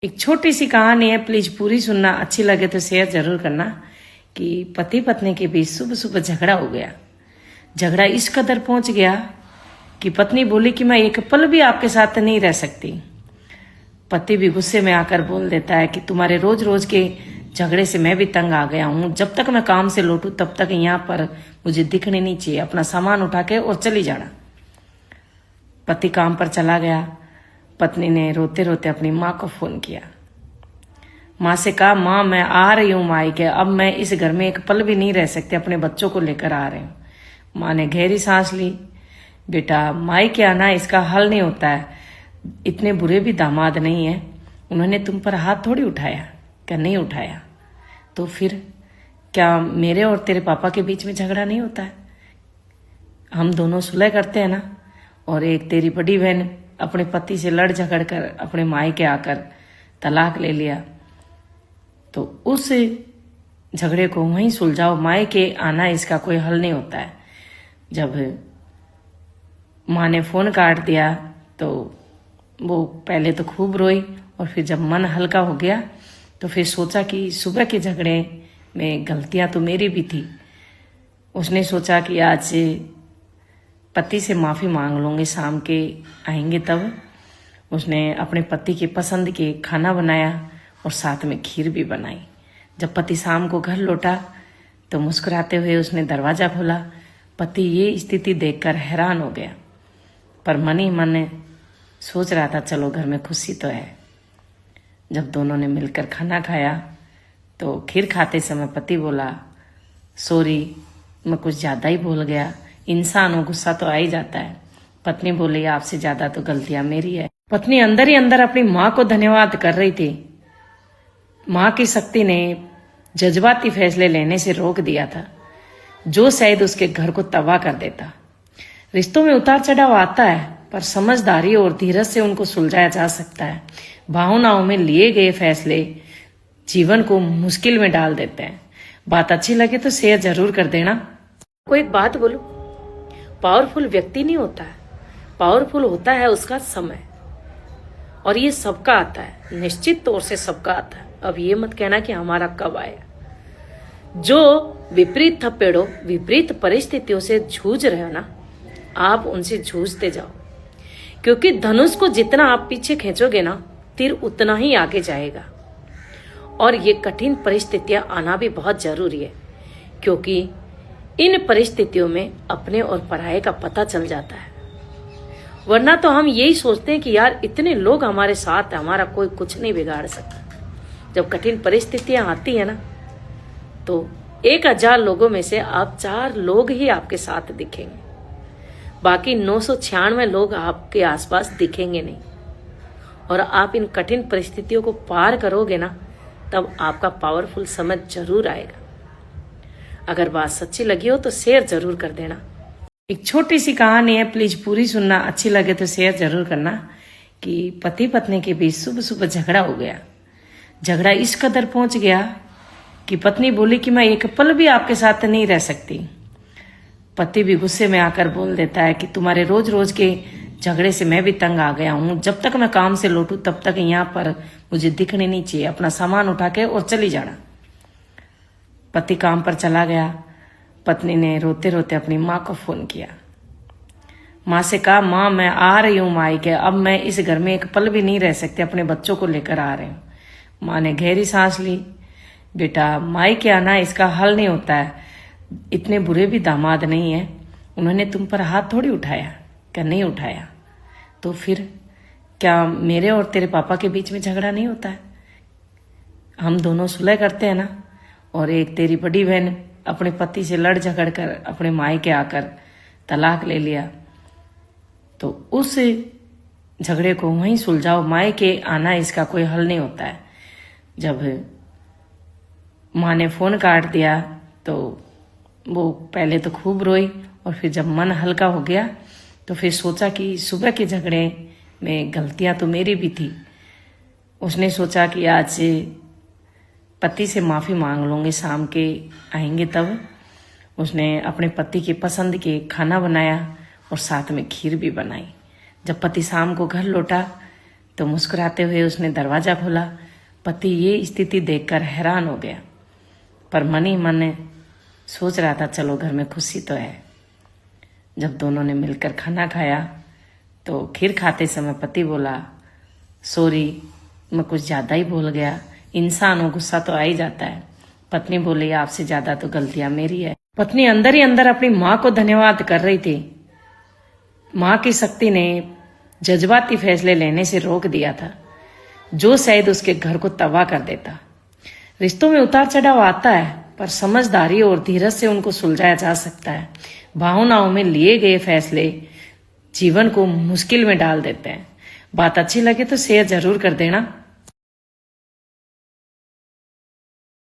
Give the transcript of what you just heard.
एक छोटी सी कहानी है, प्लीज पूरी सुनना, अच्छी लगे तो शेयर जरूर करना। कि पति पत्नी के बीच सुबह सुबह झगड़ा हो गया। झगड़ा इस कदर पहुंच गया कि पत्नी बोली कि मैं एक पल भी आपके साथ नहीं रह सकती। पति भी गुस्से में आकर बोल देता है कि तुम्हारे रोज रोज के झगड़े से मैं भी तंग आ गया हूं, जब तक मैं काम से लौटूं तब तक यहाँ पर मुझे दिखने नहीं चाहिए, अपना सामान उठा के और चली जाना। पति काम पर चला गया। पत्नी ने रोते रोते अपनी माँ को फोन किया। माँ से कहा, माँ मैं आ रही हूँ मायके, अब मैं इस घर में एक पल भी नहीं रह सकती, अपने बच्चों को लेकर आ रही हूँ। माँ ने गहरी सांस ली। बेटा मायके आना इसका हल नहीं होता है, इतने बुरे भी दामाद नहीं है, उन्होंने तुम पर हाथ थोड़ी उठाया। क्या नहीं उठाया तो फिर क्या मेरे और तेरे पापा के बीच में झगड़ा नहीं होता है? हम दोनों सुलह करते हैं ना। और एक तेरी बड़ी बहन अपने पति से लड़ झगड़ कर अपने मायके आकर तलाक ले लिया, तो उस झगड़े को वहीं सुलझाओ। मायके आना इसका कोई हल नहीं होता है। जब माँ ने फोन काट दिया तो वो पहले तो खूब रोई, और फिर जब मन हल्का हो गया तो फिर सोचा कि सुबह के झगड़े में गलतियां तो मेरी भी थी। उसने सोचा कि आज से पति से माफ़ी मांग लूँगी, शाम के आएंगे तब। उसने अपने पति के पसंद के खाना बनाया और साथ में खीर भी बनाई। जब पति शाम को घर लौटा तो मुस्कुराते हुए उसने दरवाज़ा खोला। पति ये स्थिति देखकर हैरान हो गया, पर मन ही मन सोच रहा था चलो घर में खुशी तो है। जब दोनों ने मिलकर खाना खाया तो खीर खाते समय पति बोला, सॉरी मैं कुछ ज़्यादा ही बोल गया, इंसान हो गुस्सा तो आ ही जाता है। पत्नी बोली, आपसे ज़्यादा तो गलतियां मेरी है। पत्नी अंदर ही अंदर अपनी माँ को धन्यवाद कर रही थी। माँ की शक्ति ने जज्बाती फैसले लेने से रोक दिया था, जो शायद उसके घर को तबाह कर देता। रिश्तों में उतार चढ़ाव आता है, पर समझदारी और धीरज से उनको सुलझाया जा सकता है। भावनाओं में लिए गए फैसले जीवन को मुश्किल में डाल देते हैं। बात अच्छी लगे तो शेयर जरूर कर देना। कोई एक बात बोलूं, पावरफुल व्यक्ति नहीं होता है, पावरफुल होता है उसका समय। और ये सबका आता है, निश्चित तौर से सबका आता है। अब ये मत कहना कि हमारा कब आया। जो विपरीत थपेड़ो, विपरीत परिस्थितियों से जूझ रहे हो ना, आप उनसे जूझते जाओ, क्योंकि धनुष को जितना आप पीछे खींचोगे ना, तीर उतना ही आगे जाएगा। और ये कठिन परिस्थितियां आना भी बहुत जरूरी है, क्योंकि इन परिस्थितियों में अपने और पराये का पता चल जाता है। वरना तो हम यही सोचते हैं कि यार इतने लोग हमारे साथ हैं, हमारा कोई कुछ नहीं बिगाड़ सकता। जब कठिन परिस्थितियां आती है ना, तो 1000 लोगों में से आप 4 लोग ही आपके साथ दिखेंगे, बाकी 996 लोग आपके आसपास दिखेंगे नहीं। और आप इन कठिन परिस्थितियों को पार करोगे ना, तब आपका पावरफुल समय जरूर आएगा। अगर बात सच्ची लगी हो तो शेयर जरूर कर देना। एक छोटी सी कहानी है, प्लीज पूरी सुनना, अच्छी लगे तो शेयर जरूर करना। कि पति पत्नी के बीच सुबह सुबह झगड़ा हो गया। झगड़ा इस कदर पहुंच गया कि पत्नी बोली कि मैं एक पल भी आपके साथ नहीं रह सकती। पति भी गुस्से में आकर बोल देता है कि तुम्हारे रोज रोज के झगड़े से मैं भी तंग आ गया हूं, जब तक मैं काम से लौटूं तब तक यहाँ पर मुझे दिखने नहीं चाहिए, अपना सामान उठा के और चली जाना। पति काम पर चला गया। पत्नी ने रोते रोते अपनी माँ को फोन किया। माँ से कहा, माँ मैं आ रही हूँ मायके, अब मैं इस घर में एक पल भी नहीं रह सकती, अपने बच्चों को लेकर आ रही हूँ। माँ ने गहरी सांस ली। बेटा मायके आना इसका हल नहीं होता है, इतने बुरे भी दामाद नहीं है, उन्होंने तुम पर हाथ थोड़ी उठाया। क्या नहीं उठाया तो फिर क्या मेरे और तेरे पापा के बीच में झगड़ा नहीं होता है? हम दोनों सुलह करते हैं ना। और एक तेरी बड़ी बहन अपने पति से लड़ झगड़ कर अपने मायके आकर तलाक ले लिया, तो उस झगड़े को वहीं सुलझाओ। मायके आना इसका कोई हल नहीं होता है। जब माँ ने फोन काट दिया तो वो पहले तो खूब रोई, और फिर जब मन हल्का हो गया तो फिर सोचा कि सुबह के झगड़े में गलतियां तो मेरी भी थी। उसने सोचा कि आज से पति से माफ़ी मांग लूँगी, शाम के आएंगे तब। उसने अपने पति के पसंद के खाना बनाया और साथ में खीर भी बनाई। जब पति शाम को घर लौटा तो मुस्कुराते हुए उसने दरवाजा खोला। पति ये स्थिति देखकर हैरान हो गया, पर मन ही मन सोच रहा था चलो घर में खुशी तो है। जब दोनों ने मिलकर खाना खाया तो खीर खाते समय पति बोला, सॉरी मैं कुछ ज़्यादा ही बोल गया। इंसान हो, गुस्सा तो आ ही जाता है। पत्नी बोली, आपसे ज़्यादा तो गलतियां मेरी है। पत्नी अंदर ही अंदर अपनी माँ को धन्यवाद कर रही थी। माँ की शक्ति ने जज्बाती फैसले लेने से रोक दिया था, जो शायद उसके घर को तबाह कर देता। रिश्तों में उतार चढ़ाव आता है, पर समझदारी और धीरज से उनको सुलझाया जा सकता है। भावनाओं में लिए गए फैसले जीवन को मुश्किल में डाल देते हैं। बात अच्छी लगे तो शेयर जरूर कर देना।